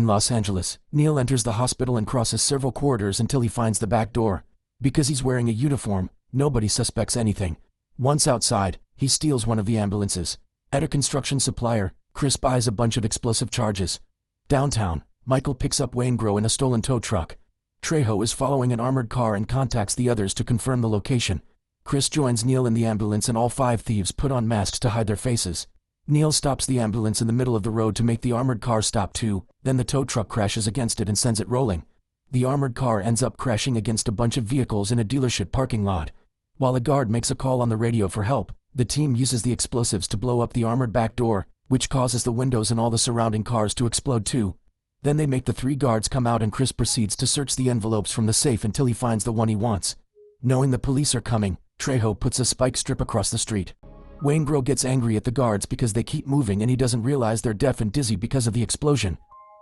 In Los Angeles, Neil enters the hospital and crosses several corridors until he finds the back door. Because he's wearing a uniform, nobody suspects anything. Once outside, he steals one of the ambulances. At a construction supplier, Chris buys a bunch of explosive charges. Downtown, Michael picks up Waingro in a stolen tow truck. Trejo is following an armored car and contacts the others to confirm the location. Chris joins Neil in the ambulance and all 5 thieves put on masks to hide their faces. Neil stops the ambulance in the middle of the road to make the armored car stop too, then the tow truck crashes against it and sends it rolling. The armored car ends up crashing against a bunch of vehicles in a dealership parking lot. While a guard makes a call on the radio for help, the team uses the explosives to blow up the armored back door, which causes the windows and all the surrounding cars to explode too. Then they make the 3 guards come out and Chris proceeds to search the envelopes from the safe until he finds the one he wants. Knowing the police are coming, Trejo puts a spike strip across the street. Waingro gets angry at the guards because they keep moving and he doesn't realize they're deaf and dizzy because of the explosion.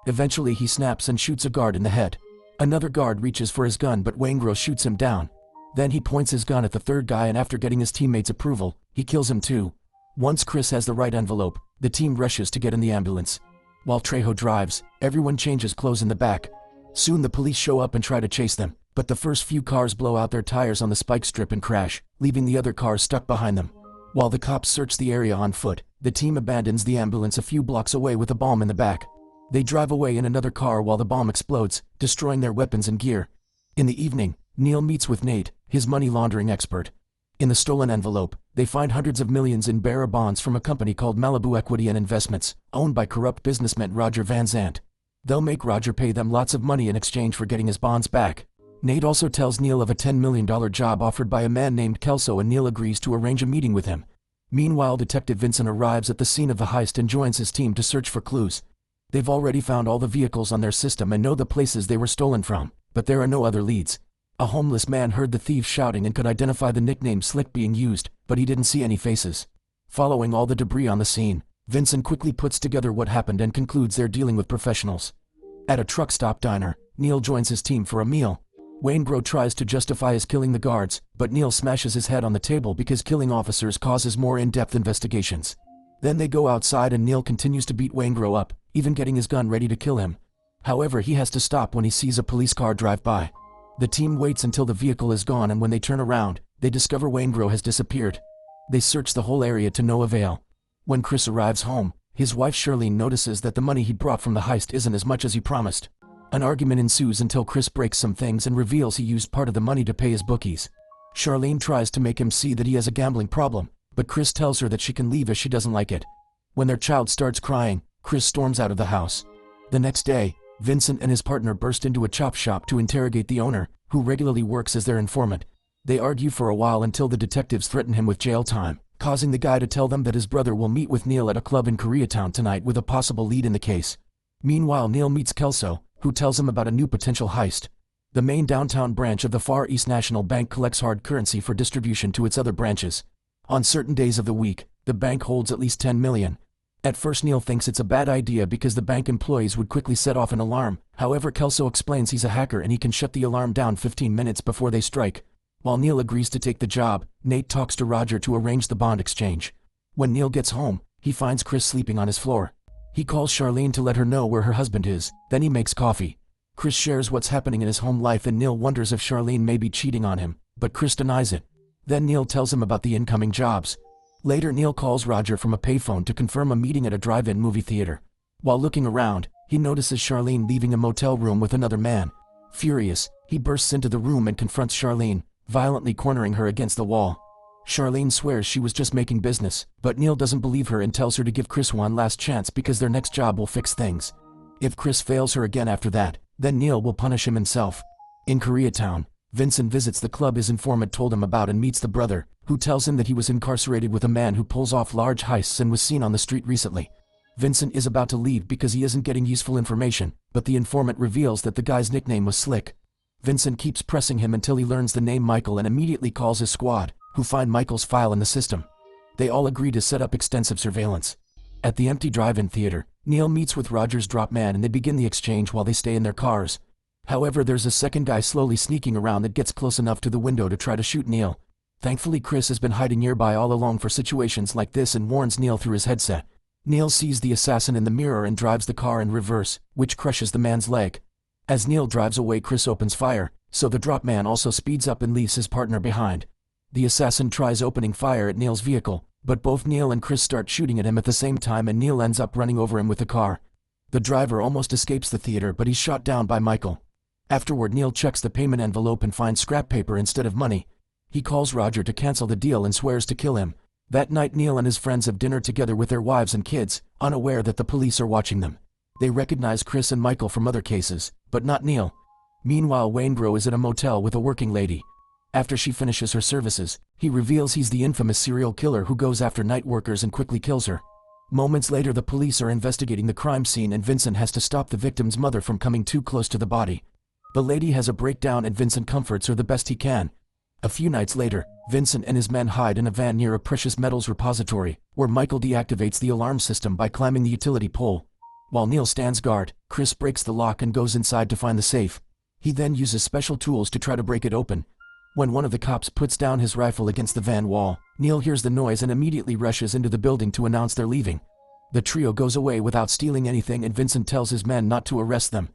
Eventually he snaps and shoots a guard in the head. Another guard reaches for his gun but Waingro shoots him down. Then he points his gun at the 3rd guy and after getting his teammates' approval, he kills him too. Once Chris has the right envelope, the team rushes to get in the ambulance. While Trejo drives, everyone changes clothes in the back. Soon the police show up and try to chase them, but the first few cars blow out their tires on the spike strip and crash, leaving the other cars stuck behind them. While the cops search the area on foot, the team abandons the ambulance a few blocks away with a bomb in the back. They drive away in another car while the bomb explodes, destroying their weapons and gear. In the evening, Neil meets with Nate, his money laundering expert. In the stolen envelope, they find hundreds of millions in bearer bonds from a company called Malibu Equity and Investments, owned by corrupt businessman Roger Van Zant. They'll make Roger pay them lots of money in exchange for getting his bonds back. Nate also tells Neil of a $10 million job offered by a man named Kelso and Neil agrees to arrange a meeting with him. Meanwhile, Detective Vincent arrives at the scene of the heist and joins his team to search for clues. They've already found all the vehicles on their system and know the places they were stolen from, but there are no other leads. A homeless man heard the thieves shouting and could identify the nickname Slick being used, but he didn't see any faces. Following all the debris on the scene, Vincent quickly puts together what happened and concludes they're dealing with professionals. At a truck stop diner, Neil joins his team for a meal. Waingro tries to justify his killing the guards, but Neil smashes his head on the table because killing officers causes more in-depth investigations. Then they go outside and Neil continues to beat Waingro up, even getting his gun ready to kill him. However, he has to stop when he sees a police car drive by. The team waits until the vehicle is gone and when they turn around, they discover Waingro has disappeared. They search the whole area to no avail. When Chris arrives home, his wife Charlene notices that the money he brought from the heist isn't as much as he promised. An argument ensues until Chris breaks some things and reveals he used part of the money to pay his bookies. Charlene tries to make him see that he has a gambling problem, but Chris tells her that she can leave as she doesn't like it. When their child starts crying, Chris storms out of the house. The next day, Vincent and his partner burst into a chop shop to interrogate the owner, who regularly works as their informant. They argue for a while until the detectives threaten him with jail time, causing the guy to tell them that his brother will meet with Neil at a club in Koreatown tonight with a possible lead in the case. Meanwhile, Neil meets Kelso, who tells him about a new potential heist. The main downtown branch of the Far East National Bank collects hard currency for distribution to its other branches. On certain days of the week, the bank holds at least 10 million. At first Neil thinks it's a bad idea because the bank employees would quickly set off an alarm. However, Kelso explains he's a hacker and he can shut the alarm down 15 minutes before they strike. While Neil agrees to take the job, Nate talks to Roger to arrange the bond exchange. When Neil gets home, he finds Chris sleeping on his floor. He calls Charlene to let her know where her husband is, then he makes coffee. Chris shares what's happening in his home life and Neil wonders if Charlene may be cheating on him, but Chris denies it. Then Neil tells him about the incoming jobs. Later, Neil calls Roger from a payphone to confirm a meeting at a drive-in movie theater. While looking around, he notices Charlene leaving a motel room with another man. Furious, he bursts into the room and confronts Charlene, violently cornering her against the wall. Charlene swears she was just making business, but Neil doesn't believe her and tells her to give Chris one last chance because their next job will fix things. If Chris fails her again after that, then Neil will punish him himself. In Koreatown, Vincent visits the club his informant told him about and meets the brother, who tells him that he was incarcerated with a man who pulls off large heists and was seen on the street recently. Vincent is about to leave because he isn't getting useful information, but the informant reveals that the guy's nickname was Slick. Vincent keeps pressing him until he learns the name Michael and immediately calls his squad, who find Michael's file in the system. They all agree to set up extensive surveillance. At the empty drive-in theater, Neil meets with Roger's drop man and they begin the exchange while they stay in their cars. However, there's a second guy slowly sneaking around that gets close enough to the window to try to shoot Neil. Thankfully, Chris has been hiding nearby all along for situations like this and warns Neil through his headset. Neil sees the assassin in the mirror and drives the car in reverse, which crushes the man's leg. As Neil drives away, Chris opens fire, so the drop man also speeds up and leaves his partner behind. The assassin tries opening fire at Neil's vehicle, but both Neil and Chris start shooting at him at the same time and Neil ends up running over him with the car. The driver almost escapes the theater, but he's shot down by Michael. Afterward, Neil checks the payment envelope and finds scrap paper instead of money. He calls Roger to cancel the deal and swears to kill him. That night, Neil and his friends have dinner together with their wives and kids, unaware that the police are watching them. They recognize Chris and Michael from other cases, but not Neil. Meanwhile, Wainbro is at a motel with a working lady. After she finishes her services, he reveals he's the infamous serial killer who goes after night workers and quickly kills her. Moments later, the police are investigating the crime scene and Vincent has to stop the victim's mother from coming too close to the body. The lady has a breakdown and Vincent comforts her the best he can. A few nights later, Vincent and his men hide in a van near a precious metals repository, where Michael deactivates the alarm system by climbing the utility pole. While Neil stands guard, Chris breaks the lock and goes inside to find the safe. He then uses special tools to try to break it open. When one of the cops puts down his rifle against the van wall, Neil hears the noise and immediately rushes into the building to announce they're leaving. The trio goes away without stealing anything and Vincent tells his men not to arrest them.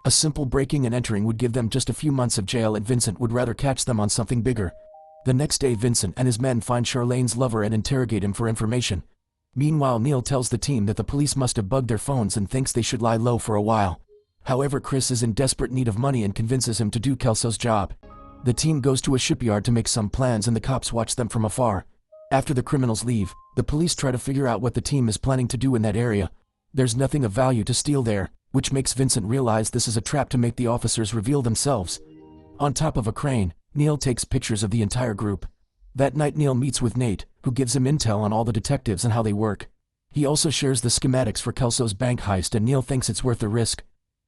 A simple breaking and entering would give them just a few months of jail and Vincent would rather catch them on something bigger. The next day, Vincent and his men find Charlene's lover and interrogate him for information. Meanwhile, Neil tells the team that the police must have bugged their phones and thinks they should lie low for a while. However, Chris is in desperate need of money and convinces him to do Kelso's job. The team goes to a shipyard to make some plans and the cops watch them from afar. After the criminals leave, the police try to figure out what the team is planning to do in that area. There's nothing of value to steal there, which makes Vincent realize this is a trap to make the officers reveal themselves. On top of a crane, Neil takes pictures of the entire group. That night, Neil meets with Nate, who gives him intel on all the detectives and how they work. He also shares the schematics for Kelso's bank heist and Neil thinks it's worth the risk.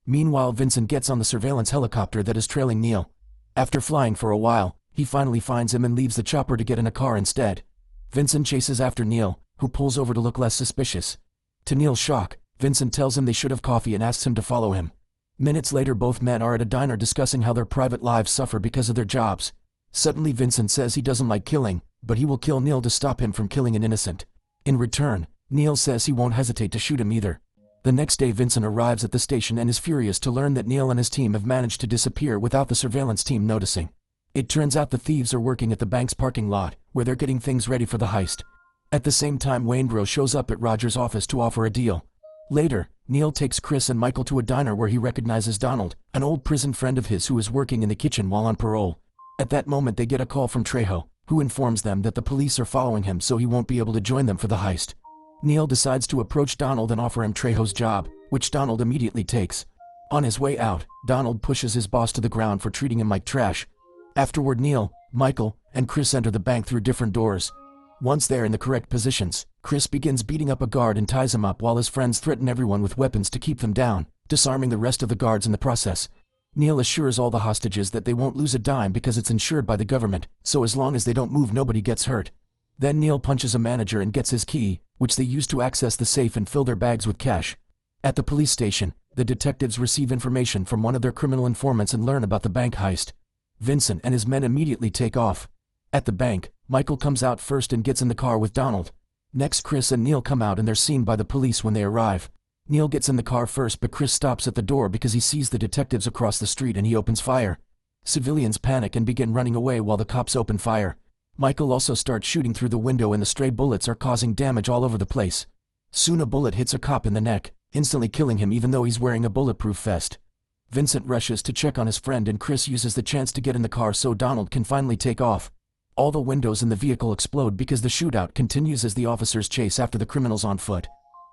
Meanwhile, Vincent gets on the surveillance helicopter that is trailing Neil. After flying for a while, he finally finds him and leaves the chopper to get in a car instead. Vincent chases after Neil, who pulls over to look less suspicious. To Neil's shock, Vincent tells him they should have coffee and asks him to follow him. Minutes later, both men are at a diner discussing how their private lives suffer because of their jobs. Suddenly, Vincent says he doesn't like killing, but he will kill Neil to stop him from killing an innocent. In return, Neil says he won't hesitate to shoot him either. The next day, Vincent arrives at the station and is furious to learn that Neil and his team have managed to disappear without the surveillance team noticing. It turns out the thieves are working at the bank's parking lot, where they're getting things ready for the heist. At the same time, Wainbro shows up at Roger's office to offer a deal. Later, Neil takes Chris and Michael to a diner where he recognizes Donald, an old prison friend of his who is working in the kitchen while on parole. At that moment, they get a call from Trejo, who informs them that the police are following him so he won't be able to join them for the heist. Neil decides to approach Donald and offer him Trejo's job, which Donald immediately takes. On his way out, Donald pushes his boss to the ground for treating him like trash. Afterward, Neil, Michael, and Chris enter the bank through different doors. Once there in the correct positions, Chris begins beating up a guard and ties him up while his friends threaten everyone with weapons to keep them down, disarming the rest of the guards in the process. Neil assures all the hostages that they won't lose a dime because it's insured by the government, so as long as they don't move, nobody gets hurt. Then Neil punches a manager and gets his key, which they use to access the safe and fill their bags with cash. At the police station, the detectives receive information from one of their criminal informants and learn about the bank heist. Vincent and his men immediately take off. At the bank, Michael comes out first and gets in the car with Donald. Next, Chris and Neil come out and they're seen by the police when they arrive. Neil gets in the car first, but Chris stops at the door because he sees the detectives across the street and he opens fire. Civilians panic and begin running away while the cops open fire. Michael also starts shooting through the window and the stray bullets are causing damage all over the place. Soon a bullet hits a cop in the neck, instantly killing him even though he's wearing a bulletproof vest. Vincent rushes to check on his friend and Chris uses the chance to get in the car so Donald can finally take off. All the windows in the vehicle explode because the shootout continues as the officers chase after the criminals on foot.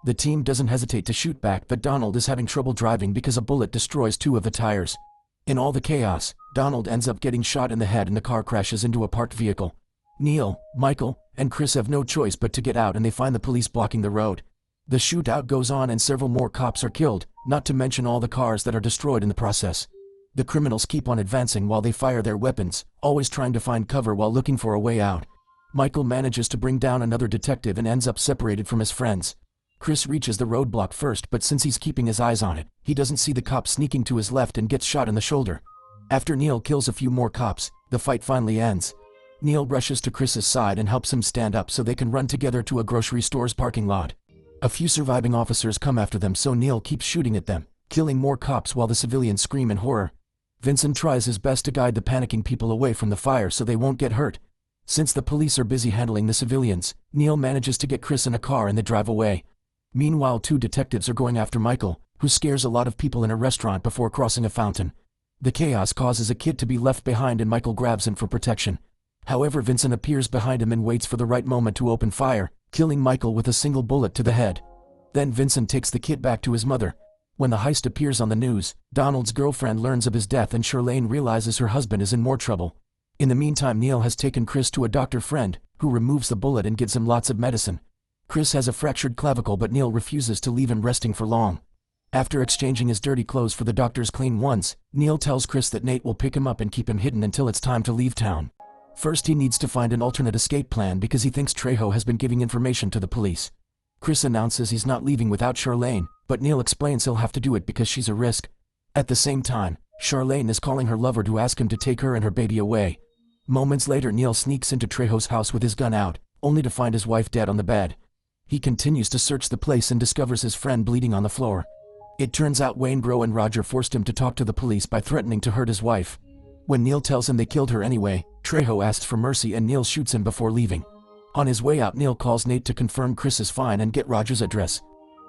The team doesn't hesitate to shoot back, but Donald is having trouble driving because a bullet destroys 2 of the tires. In all the chaos, Donald ends up getting shot in the head and the car crashes into a parked vehicle. Neil, Michael, and Chris have no choice but to get out and they find the police blocking the road. The shootout goes on and several more cops are killed, not to mention all the cars that are destroyed in the process. The criminals keep on advancing while they fire their weapons, always trying to find cover while looking for a way out. Michael manages to bring down another detective and ends up separated from his friends. Chris reaches the roadblock first, but since he's keeping his eyes on it, he doesn't see the cop sneaking to his left and gets shot in the shoulder. After Neil kills a few more cops, the fight finally ends. Neil rushes to Chris's side and helps him stand up so they can run together to a grocery store's parking lot. A few surviving officers come after them, so Neil keeps shooting at them, killing more cops while the civilians scream in horror. Vincent tries his best to guide the panicking people away from the fire so they won't get hurt. Since the police are busy handling the civilians, Neil manages to get Chris in a car and they drive away. Meanwhile, two detectives are going after Michael, who scares a lot of people in a restaurant before crossing a fountain. The chaos causes a kid to be left behind and Michael grabs him for protection. However, Vincent appears behind him and waits for the right moment to open fire, killing Michael with a single bullet to the head. Then Vincent takes the kid back to his mother. When the heist appears on the news, Donald's girlfriend learns of his death and Charlene realizes her husband is in more trouble. In the meantime, Neil has taken Chris to a doctor friend, who removes the bullet and gives him lots of medicine. Chris has a fractured clavicle, but Neil refuses to leave him resting for long. After exchanging his dirty clothes for the doctor's clean ones, Neil tells Chris that Nate will pick him up and keep him hidden until it's time to leave town. First, he needs to find an alternate escape plan because he thinks Trejo has been giving information to the police. Chris announces he's not leaving without Charlene, but Neil explains he'll have to do it because she's a risk. At the same time, Charlene is calling her lover to ask him to take her and her baby away. Moments later, Neil sneaks into Trejo's house with his gun out, only to find his wife dead on the bed. He continues to search the place and discovers his friend bleeding on the floor. It turns out Waingro and Roger forced him to talk to the police by threatening to hurt his wife. When Neil tells him they killed her anyway, Trejo asks for mercy and Neil shoots him before leaving. On his way out, Neil calls Nate to confirm Chris is fine and get Roger's address.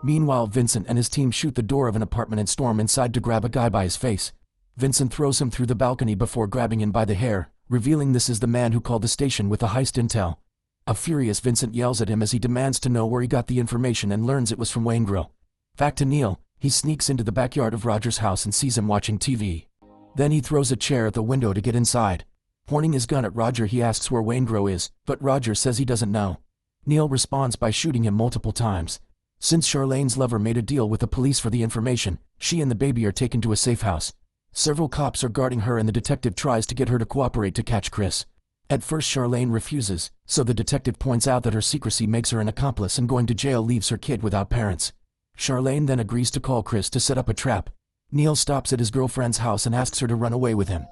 Meanwhile, Vincent and his team shoot the door of an apartment and storm inside to grab a guy by his face. Vincent throws him through the balcony before grabbing him by the hair, revealing this is the man who called the station with the heist intel. A furious Vincent yells at him as he demands to know where he got the information and learns it was from Waingro. Back to Neil, he sneaks into the backyard of Roger's house and sees him watching TV. Then he throws a chair at the window to get inside. Pointing his gun at Roger, he asks where Waingro is, but Roger says he doesn't know. Neil responds by shooting him multiple times. Since Charlene's lover made a deal with the police for the information, she and the baby are taken to a safe house. Several cops are guarding her and the detective tries to get her to cooperate to catch Chris. At first, Charlene refuses, so the detective points out that her secrecy makes her an accomplice and going to jail leaves her kid without parents. Charlene then agrees to call Chris to set up a trap. Neil stops at his girlfriend's house and asks her to run away with him.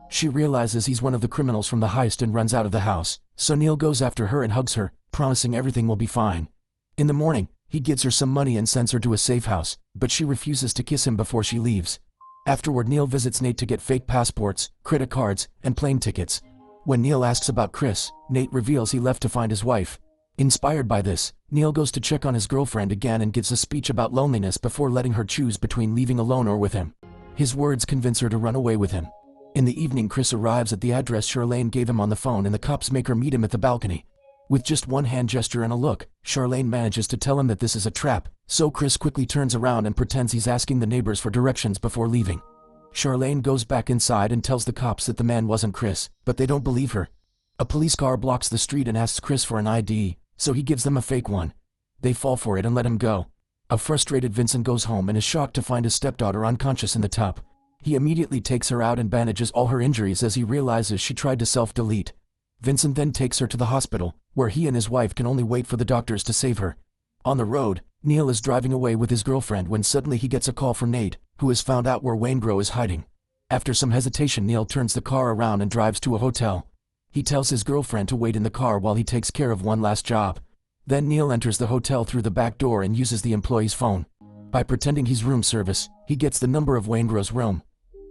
She realizes he's one of the criminals from the heist and runs out of the house, so Neil goes after her and hugs her, promising everything will be fine. In the morning, he gives her some money and sends her to a safe house, but she refuses to kiss him before she leaves. Afterward, Neil visits Nate to get fake passports, credit cards, and plane tickets. When Neil asks about Chris, Nate reveals he left to find his wife. Inspired by this, Neil goes to check on his girlfriend again and gives a speech about loneliness before letting her choose between leaving alone or with him. His words convince her to run away with him. In the evening, Chris arrives at the address Charlene gave him on the phone and the cops make her meet him at the balcony. With just one hand gesture and a look, Charlene manages to tell him that this is a trap, so Chris quickly turns around and pretends he's asking the neighbors for directions before leaving. Charlene goes back inside and tells the cops that the man wasn't Chris, but they don't believe her. A police car blocks the street and asks Chris for an ID, so he gives them a fake one. They fall for it and let him go. A frustrated Vincent goes home and is shocked to find his stepdaughter unconscious in the tub. He immediately takes her out and bandages all her injuries as he realizes she tried to self-delete. Vincent then takes her to the hospital, where he and his wife can only wait for the doctors to save her. On the road, Neil is driving away with his girlfriend when suddenly he gets a call from Nate, who has found out where Waingro is hiding. After some hesitation, Neil turns the car around and drives to a hotel. He tells his girlfriend to wait in the car while he takes care of one last job. Then Neil enters the hotel through the back door and uses the employee's phone. By pretending he's room service, he gets the number of Waingro's room.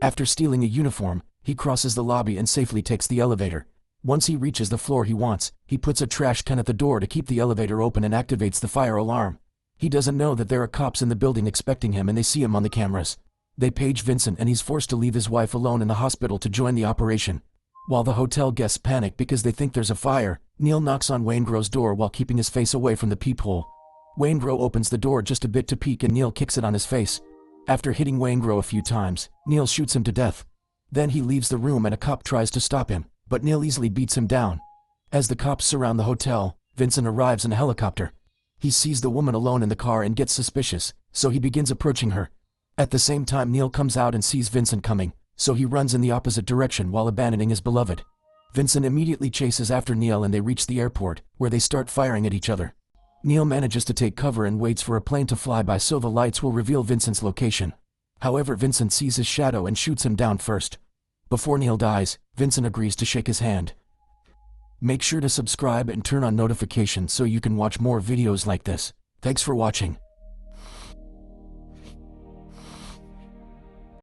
After stealing a uniform, he crosses the lobby and safely takes the elevator. Once he reaches the floor he wants, he puts a trash can at the door to keep the elevator open and activates the fire alarm. He doesn't know that there are cops in the building expecting him and they see him on the cameras. They page Vincent and he's forced to leave his wife alone in the hospital to join the operation. While the hotel guests panic because they think there's a fire, Neil knocks on Waingro's door while keeping his face away from the peephole. Waingro opens the door just a bit to peek and Neil kicks it on his face. After hitting Waingro a few times, Neil shoots him to death. Then he leaves the room and a cop tries to stop him, but Neil easily beats him down. As the cops surround the hotel, Vincent arrives in a helicopter. He sees the woman alone in the car and gets suspicious, so he begins approaching her. At the same time, Neil comes out and sees Vincent coming, so he runs in the opposite direction while abandoning his beloved. Vincent immediately chases after Neil and they reach the airport, where they start firing at each other. Neil manages to take cover and waits for a plane to fly by so the lights will reveal Vincent's location. However, Vincent sees his shadow and shoots him down first. Before Neil dies, Vincent agrees to shake his hand. Make sure to subscribe and turn on notifications so you can watch more videos like this. Thanks for watching.